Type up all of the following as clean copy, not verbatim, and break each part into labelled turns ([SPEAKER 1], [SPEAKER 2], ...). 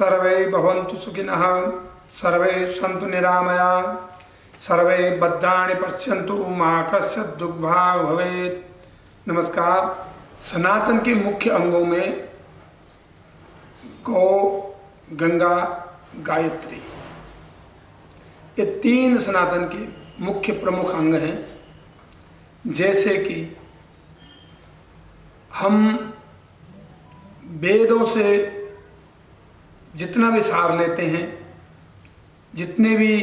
[SPEAKER 1] सर्वे भवन्तु सुखिनः, सर्वे सन्तु निरामयाः, सर्वे भद्राणि पश्यन्तु मा कश्चित् दुर्भाग् भवेत्। नमस्कार। सनातन के मुख्य अंगों में गौ, गंगा, गायत्री, ये तीन सनातन के मुख्य प्रमुख अंग हैं। जैसे कि हम वेदों से जितना भी सार लेते हैं, जितने भी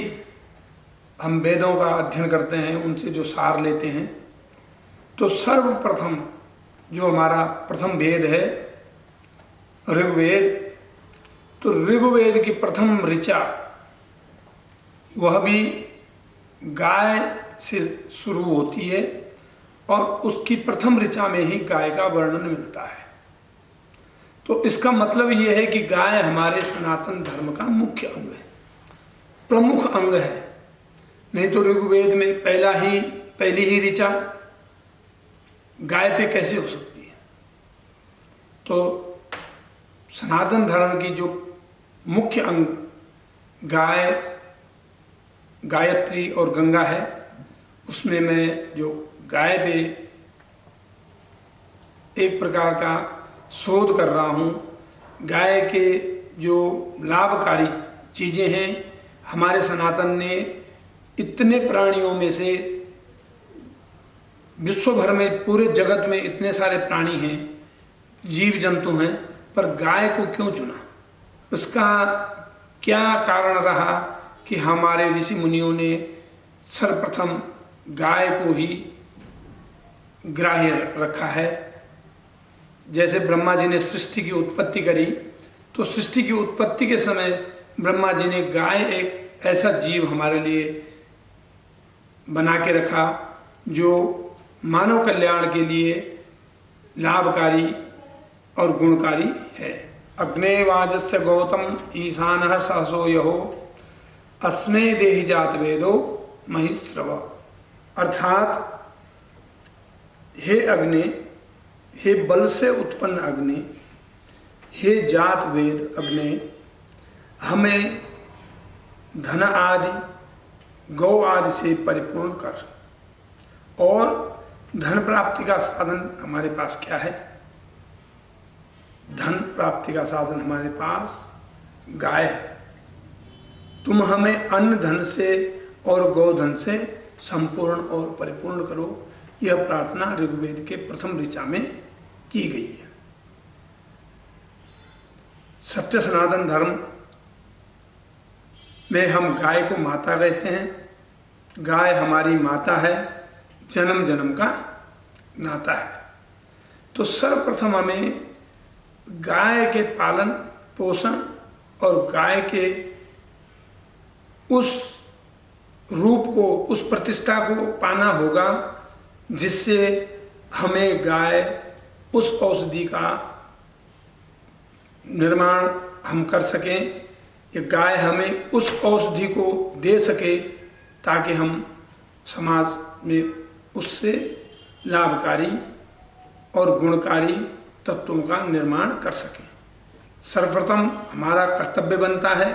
[SPEAKER 1] हम वेदों का अध्ययन करते हैं, उनसे जो सार लेते हैं, तो सर्वप्रथम जो हमारा प्रथम वेद है ऋग्वेद, तो ऋग्वेद की प्रथम ऋचा वह भी गाय से शुरू होती है और उसकी प्रथम ऋचा में ही गाय का वर्णन मिलता है। तो इसका मतलब यह है कि गाय हमारे सनातन धर्म का मुख्य अंग है, प्रमुख अंग है। नहीं तो ऋग्वेद में पहली ही ऋचा गाय पे कैसे हो सकती है। तो सनातन धर्म की जो मुख्य अंग गाय, गायत्री और गंगा है, उसमें मैं जो गाय पे एक प्रकार का शोध कर रहा हूँ। गाय के जो लाभकारी चीज़ें हैं, हमारे सनातन ने इतने प्राणियों में से, विश्व भर में पूरे जगत में इतने सारे प्राणी हैं, जीव जंतु हैं, पर गाय को क्यों चुना? उसका क्या कारण रहा कि हमारे ऋषि मुनियों ने सर्वप्रथम गाय को ही ग्राह्य रखा है। जैसे ब्रह्मा जी ने सृष्टि की उत्पत्ति करी, तो सृष्टि की उत्पत्ति के समय ब्रह्मा जी ने गाय एक ऐसा जीव हमारे लिए बना के रखा जो मानव कल्याण के लिए लाभकारी और गुणकारी है। अग्नेवाजस्य गौतम ईशानः सहसो यहो अस्मै देहि जात वेदो महिश्रव। अर्थात हे अग्नि, हे बल से उत्पन्न अग्नि, हे जात वेद अग्नि, हमें धन आदि, गौ आदि से परिपूर्ण कर। और धन प्राप्ति का साधन हमारे पास क्या है? धन प्राप्ति का साधन हमारे पास गाय है। तुम हमें अन्न धन से और गोधन से संपूर्ण और परिपूर्ण करो। यह प्रार्थना ऋग्वेद के प्रथम ऋचा में की गई है। सत्य सनातन धर्म में हम गाय को माता कहते हैं। गाय हमारी माता है, जन्म जन्म का नाता है। तो सर्वप्रथम हमें गाय के पालन पोषण और गाय के उस रूप को, उस प्रतिष्ठा को पाना होगा जिससे हमें गाय उस औषधि का निर्माण हम कर सकें, कि गाय हमें उस औषधि को दे सके ताकि हम समाज में उससे लाभकारी और गुणकारी तत्वों का निर्माण कर सकें। सर्वप्रथम हमारा कर्तव्य बनता है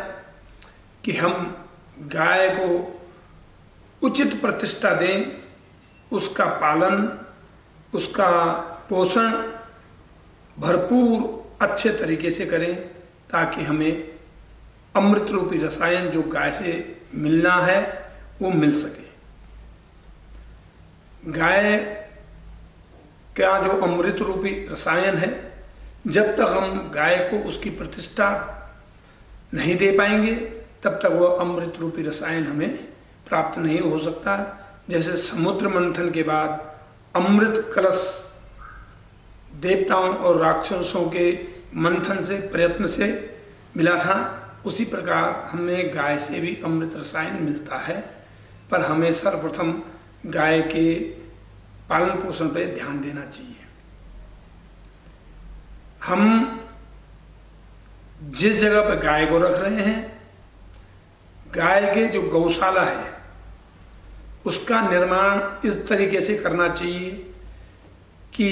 [SPEAKER 1] कि हम गाय को उचित प्रतिष्ठा दें, उसका पालन, उसका पोषण भरपूर अच्छे तरीके से करें ताकि हमें अमृत रूपी रसायन जो गाय से मिलना है वो मिल सके। गाय का जो अमृत रूपी रसायन है, जब तक हम गाय को उसकी प्रतिष्ठा नहीं दे पाएंगे तब तक वह अमृत रूपी रसायन हमें प्राप्त नहीं हो सकता। जैसे समुद्र मंथन के बाद अमृत कलश देवताओं और राक्षसों के मंथन से, प्रयत्न से मिला था, उसी प्रकार हमें गाय से भी अमृत रसायन मिलता है। पर हमें सर्वप्रथम गाय के पालन पोषण पर ध्यान देना चाहिए। हम जिस जगह पर गाय को रख रहे हैं, गाय के जो गौशाला है उसका निर्माण इस तरीके से करना चाहिए कि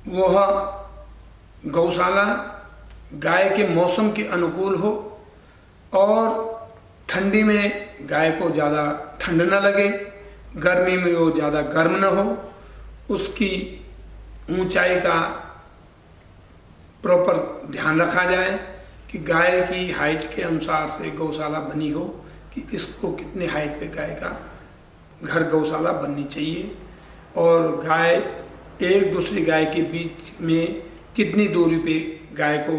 [SPEAKER 1] वह गौशाला गाय के मौसम के अनुकूल हो और ठंडी में गाय को ज़्यादा ठंड न लगे, गर्मी में वो ज़्यादा गर्म न हो, उसकी ऊंचाई का प्रॉपर ध्यान रखा जाए कि गाय की हाइट के अनुसार से गौशाला बनी हो कि इसको कितने हाइट पे गाय का घर गौशाला बननी चाहिए और गाय एक दूसरी गाय के बीच में कितनी दूरी पे गाय को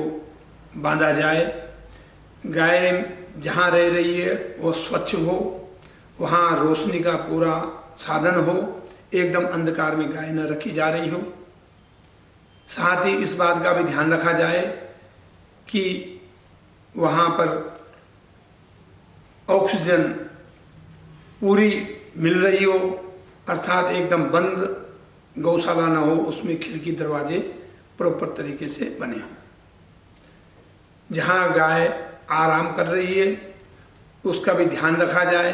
[SPEAKER 1] बांधा जाए। गाय जहाँ रह रही है वो स्वच्छ हो, वहाँ रोशनी का पूरा साधन हो, एकदम अंधकार में गाय न रखी जा रही हो। साथ ही इस बात का भी ध्यान रखा जाए कि वहाँ पर ऑक्सीजन पूरी मिल रही हो, अर्थात एकदम बंद गौशाला ना हो, उसमें खिड़की दरवाजे प्रॉपर तरीके से बने हों। जहाँ गाय आराम कर रही है उसका भी ध्यान रखा जाए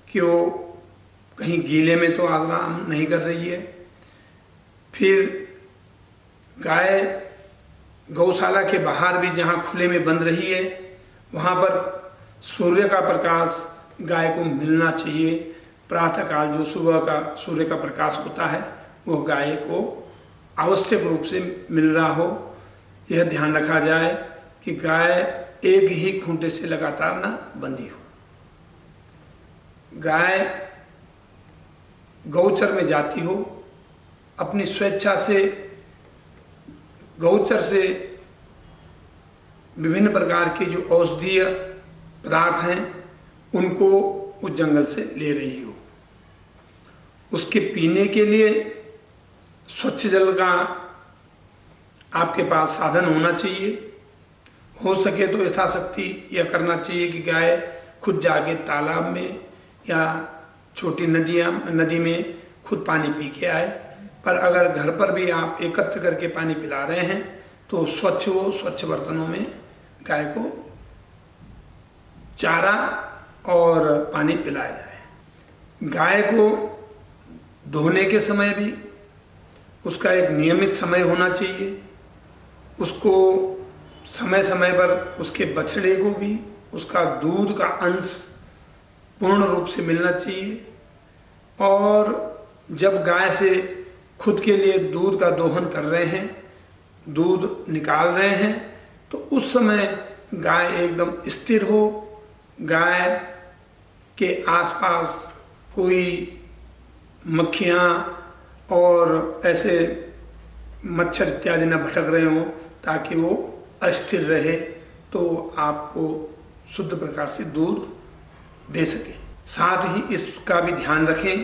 [SPEAKER 1] कि वो कहीं गीले में तो आराम नहीं कर रही है। फिर गाय गौशाला के बाहर भी जहाँ खुले में बंध रही है वहाँ पर सूर्य का प्रकाश गाय को मिलना चाहिए। प्रातःकाल जो सुबह का सूर्य का प्रकाश होता है वो गाय को आवश्यक रूप से मिल रहा हो, यह ध्यान रखा जाए कि गाय एक ही खूंटे से लगातार ना बंधी हो। गाय गौचर में जाती हो, अपनी स्वेच्छा से गौचर से विभिन्न प्रकार के जो औषधीय पदार्थ हैं उनको उस जंगल से ले रही हो। उसके पीने के लिए स्वच्छ जल का आपके पास साधन होना चाहिए। हो सके तो यथाशक्ति यह करना चाहिए कि गाय खुद जाके तालाब में या छोटी नदी में खुद पानी पी के आए। पर अगर घर पर भी आप एकत्र करके पानी पिला रहे हैं तो स्वच्छ हो, स्वच्छ बर्तनों में गाय को चारा और पानी पिलाया जाए। गाय को धोने के समय भी उसका एक नियमित समय होना चाहिए। उसको समय समय पर उसके बछड़े को भी उसका दूध का अंश पूर्ण रूप से मिलना चाहिए। और जब गाय से खुद के लिए दूध का दोहन कर रहे हैं, दूध निकाल रहे हैं, तो उस समय गाय एकदम स्थिर हो, गाय के आसपास कोई मक्खियाँ और ऐसे मच्छर इत्यादि न भटक रहे हों ताकि वो अस्थिर रहे, तो आपको शुद्ध प्रकार से दूध दे सके। साथ ही इसका भी ध्यान रखें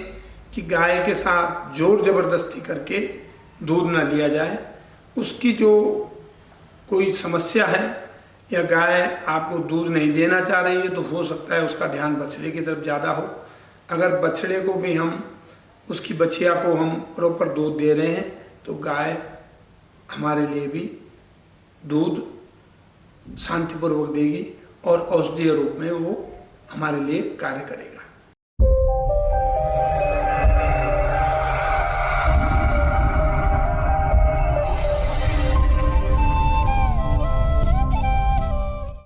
[SPEAKER 1] कि गाय के साथ जोर जबरदस्ती करके दूध न लिया जाए। उसकी जो कोई समस्या है या गाय आपको दूध नहीं देना चाह रही है तो हो सकता है उसका ध्यान बछड़े की तरफ ज़्यादा हो। अगर बछड़े को भी हम उसकी बछिया को हम प्रॉपर दूध दे रहे हैं तो गाय हमारे लिए भी दूध शांतिपूर्वक देगी और औषधीय रूप में वो हमारे लिए कार्य करेगा।